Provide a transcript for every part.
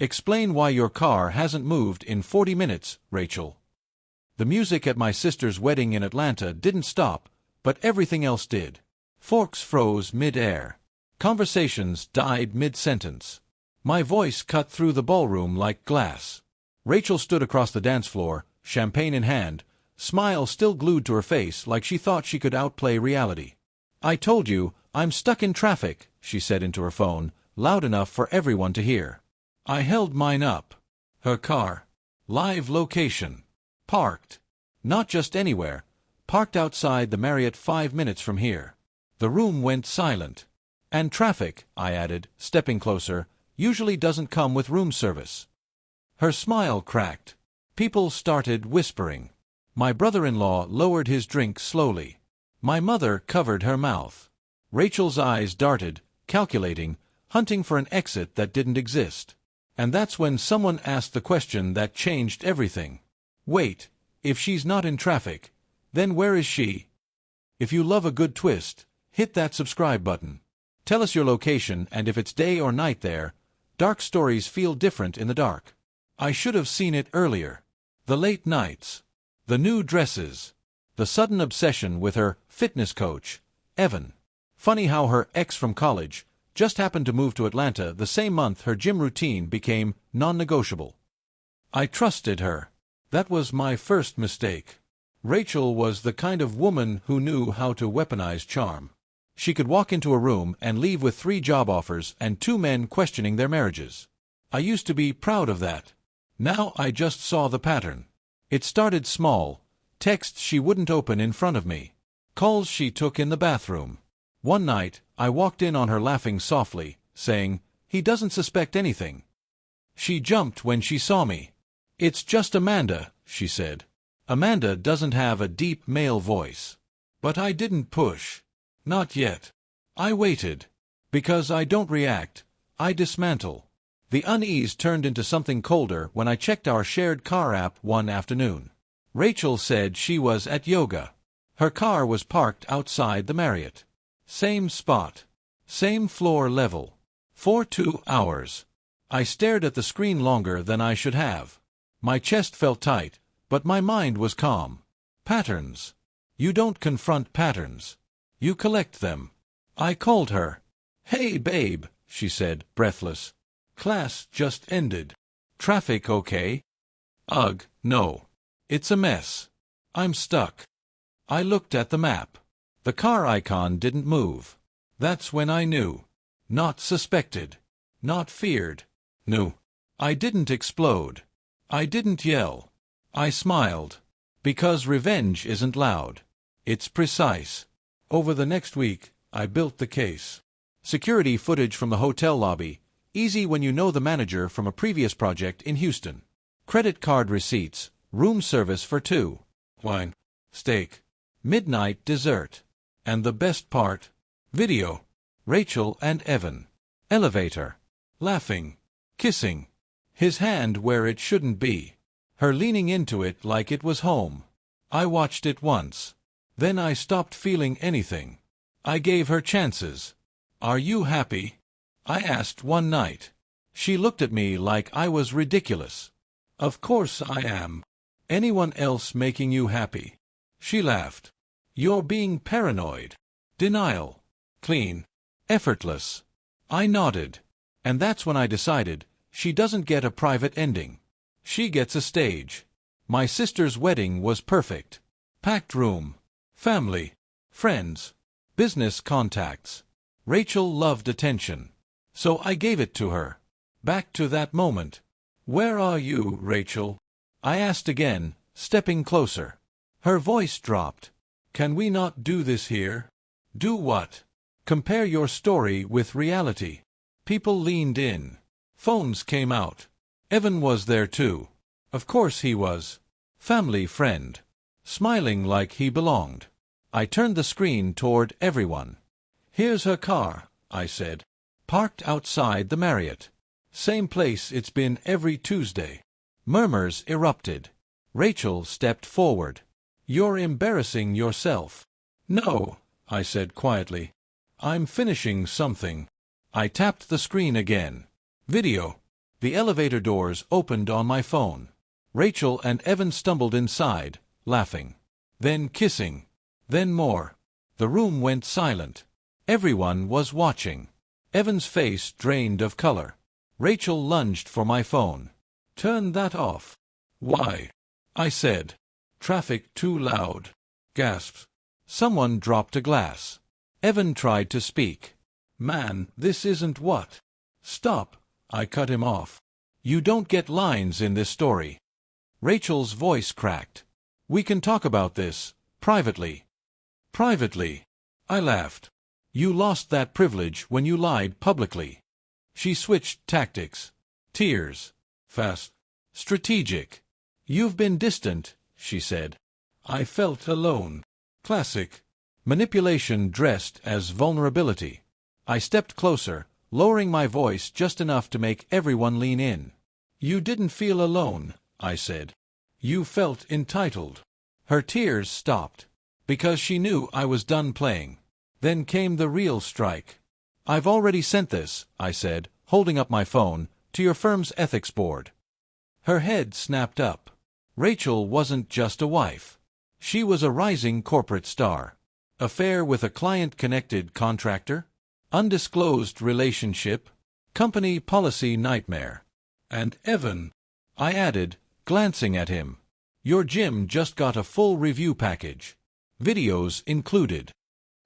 Explain why your car hasn't moved in 40 minutes, Rachel. The music at my sister's wedding in Atlanta didn't stop, but everything else did. Forks froze mid-air. Conversations died mid-sentence. My voice cut through the ballroom like glass. Rachel stood across the dance floor, champagne in hand, smile still glued to her face like she thought she could outplay reality. "I told you, I'm stuck in traffic," she said into her phone, loud enough for everyone to hear. I held mine up. Her car. Live location. Parked. Not just anywhere. Parked outside the Marriott 5 minutes from here. The room went silent. And traffic, I added, stepping closer, usually doesn't come with room service. Her smile cracked. People started whispering. My brother-in-law lowered his drink slowly. My mother covered her mouth. Rachel's eyes darted, calculating, hunting for an exit that didn't exist. And that's when someone asked the question that changed everything. Wait, if she's not in traffic, then where is she? If you love a good twist, hit that subscribe button. Tell us your location and if it's day or night there. Dark stories feel different in the dark. I should have seen it earlier. The late nights. The new dresses. The sudden obsession with her fitness coach, Evan. Funny how her ex from college just happened to move to Atlanta the same month her gym routine became non-negotiable. I trusted her. That was my first mistake. Rachel was the kind of woman who knew how to weaponize charm. She could walk into a room and leave with 3 job offers and 2 men questioning their marriages. I used to be proud of that. Now I just saw the pattern. It started small. Texts she wouldn't open in front of me. Calls she took in the bathroom. One night, I walked in on her laughing softly, saying, "He doesn't suspect anything." She jumped when she saw me. "It's just Amanda," she said. Amanda doesn't have a deep male voice. But I didn't push. Not yet. I waited. Because I don't react, I dismantle. The unease turned into something colder when I checked our shared car app one afternoon. Rachel said she was at yoga. Her car was parked outside the Marriott. Same spot. Same floor level. For 2 hours. I stared at the screen longer than I should have. My chest felt tight, but my mind was calm. Patterns. You don't confront patterns. You collect them. I called her. "Hey, babe," she said, breathless. "Class just ended. Traffic okay?" "Ugh, no. It's a mess. I'm stuck." I looked at the map. The car icon didn't move. That's when I knew. Not suspected. Not feared. Knew. I didn't explode. I didn't yell. I smiled. Because revenge isn't loud. It's precise. Over the next week, I built the case. Security footage from the hotel lobby. Easy when you know the manager from a previous project in Houston. Credit card receipts. Room service for 2. Wine. Steak. Midnight dessert. And the best part. Video. Rachel and Evan. Elevator. Laughing. Kissing. His hand where it shouldn't be. Her leaning into it like it was home. I watched it once. Then I stopped feeling anything. I gave her chances. "Are you happy?" I asked one night. She looked at me like I was ridiculous. "Of course I am. Anyone else making you happy?" She laughed. "You're being paranoid." Denial. Clean. Effortless. I nodded. And that's when I decided, she doesn't get a private ending. She gets a stage. My sister's wedding was perfect. Packed room. Family. Friends. Business contacts. Rachel loved attention. So I gave it to her. Back to that moment. "Where are you, Rachel?" I asked again, stepping closer. Her voice dropped. "Can we not do this here?" "Do what?" "Compare your story with reality." People leaned in. Phones came out. Evan was there too. Of course he was. Family friend. Smiling like he belonged. I turned the screen toward everyone. "Here's her car," I said. "Parked outside the Marriott. Same place it's been every Tuesday." Murmurs erupted. Rachel stepped forward. "You're embarrassing yourself." "No," I said quietly. "I'm finishing something." I tapped the screen again. Video. The elevator doors opened on my phone. Rachel and Evan stumbled inside, laughing. Then kissing. Then more. The room went silent. Everyone was watching. Evan's face drained of color. Rachel lunged for my phone. "Turn that off." "Why?" I said. "Traffic too loud." Gasps. Someone dropped a glass. Evan tried to speak. "Man, this isn't what." "Stop," I cut him off. "You don't get lines in this story." Rachel's voice cracked. "We can talk about this, privately." "Privately?" I laughed. "You lost that privilege when you lied publicly." She switched tactics. Tears. Fast. Strategic. "You've been distant," she said. I felt alone. Classic. Manipulation dressed as vulnerability. I stepped closer, lowering my voice just enough to make everyone lean in. "You didn't feel alone," I said. "You felt entitled." Her tears stopped, because she knew I was done playing. Then came the real strike. "I've already sent this," I said, holding up my phone, "to your firm's ethics board." Her head snapped up. Rachel wasn't just a wife. She was a rising corporate star. Affair with a client-connected contractor? Undisclosed relationship? Company policy nightmare? "And Evan," I added, glancing at him. "Your gym just got a full review package. Videos included."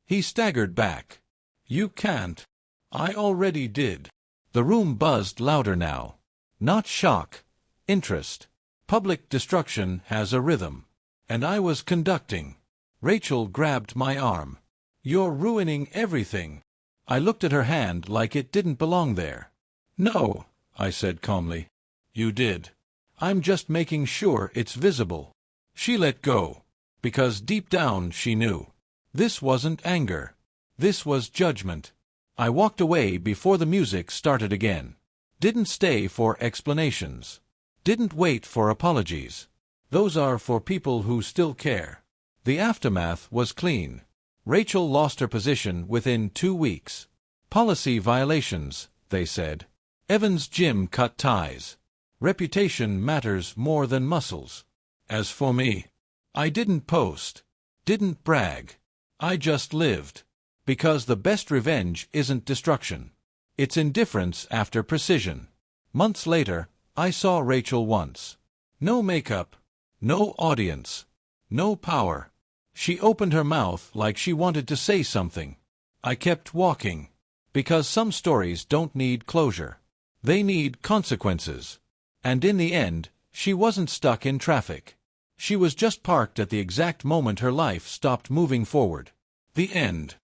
He staggered back. "You can't." "I already did." The room buzzed louder now. Not shock. Interest. Public destruction has a rhythm. And I was conducting. Rachel grabbed my arm. "You're ruining everything." I looked at her hand like it didn't belong there. "No," I said calmly. "You did. I'm just making sure it's visible." She let go, because deep down she knew. This wasn't anger. This was judgment. I walked away before the music started again. Didn't stay for explanations. Didn't wait for apologies. Those are for people who still care. The aftermath was clean. Rachel lost her position within 2 weeks. Policy violations, they said. Evan's gym cut ties. Reputation matters more than muscles. As for me, I didn't post. Didn't brag. I just lived. Because the best revenge isn't destruction. It's indifference after precision. Months later, I saw Rachel once. No makeup. No audience. No power. She opened her mouth like she wanted to say something. I kept walking. Because some stories don't need closure. They need consequences. And in the end, she wasn't stuck in traffic. She was just parked at the exact moment her life stopped moving forward. The end.